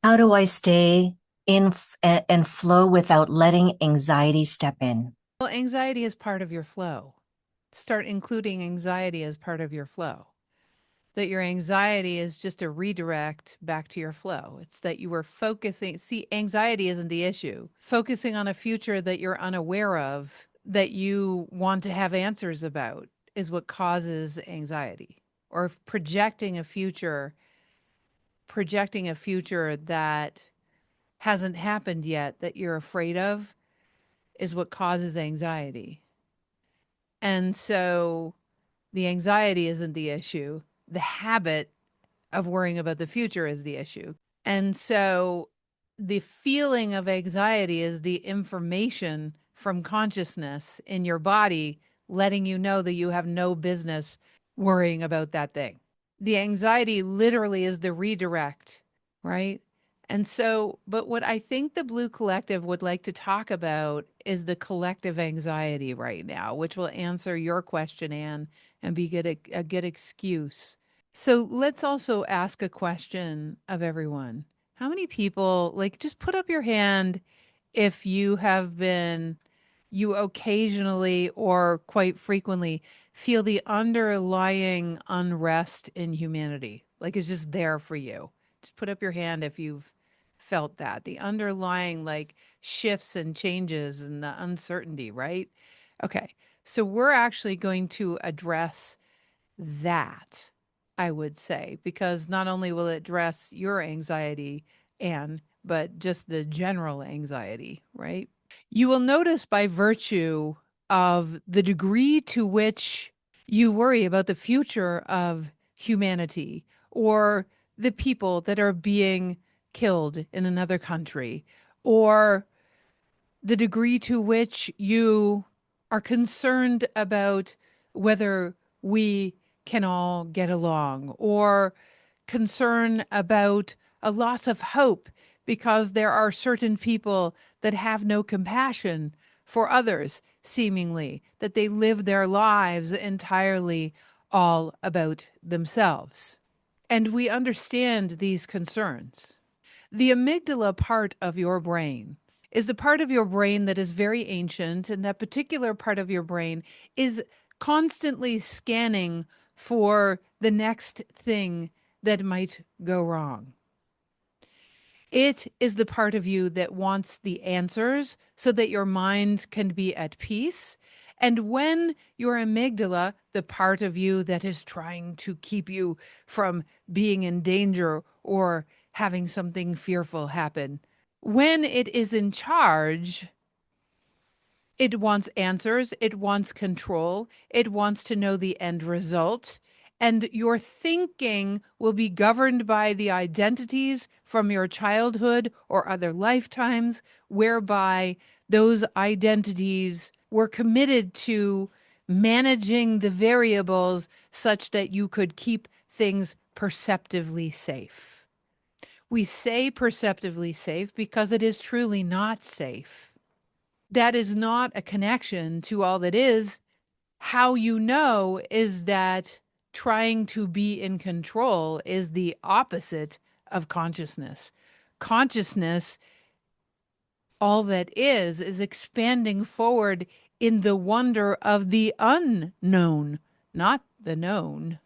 How do I stay and flow without letting anxiety step in? Well, anxiety is part of your flow. Start including anxiety as part of your flow. That your anxiety is just a redirect back to your flow. It's that you were focusing. See, anxiety isn't the issue. Focusing on a future that you're unaware of, that you want to have answers about, is what causes anxiety. Or projecting a future that hasn't happened yet that you're afraid of is what causes anxiety. And so the anxiety isn't the issue. The habit of worrying about the future is the issue. And so the feeling of anxiety is the information from consciousness in your body letting you know that you have no business worrying about that thing. The anxiety literally is the redirect, right? And so, but what I think the Blue Collective would like to talk about is the collective anxiety right now, which will answer your question, Anne, and be a good excuse. So let's also ask a question of everyone. How many people, like, just put up your hand if you occasionally or quite frequently feel the underlying unrest in humanity, like it's just there for you. Just put up your hand if you've felt that. The underlying, like, shifts and changes and the uncertainty, right? Okay. So we're actually going to address that, I would say, because not only will it address your anxiety, Anne, but just the general anxiety, right? You will notice by virtue of the degree to which you worry about the future of humanity or the people that are being killed in another country, or the degree to which you are concerned about whether we can all get along, or concern about a loss of hope because there are certain people that have no compassion for others, seemingly, that they live their lives entirely all about themselves. And we understand these concerns. The amygdala part of your brain is the part of your brain that is very ancient, and that particular part of your brain is constantly scanning for the next thing that might go wrong. It is the part of you that wants the answers so that your mind can be at peace. And when your amygdala, the part of you that is trying to keep you from being in danger or having something fearful happen, when it is in charge, it wants answers, it wants control, it wants to know the end result. And your thinking will be governed by the identities from your childhood or other lifetimes, whereby those identities were committed to managing the variables such that you could keep things perceptively safe. We say perceptively safe because it is truly not safe. That is not a connection to all that is. How you know is that trying to be in control is the opposite of consciousness. Consciousness, all that is expanding forward in the wonder of the unknown, not the known.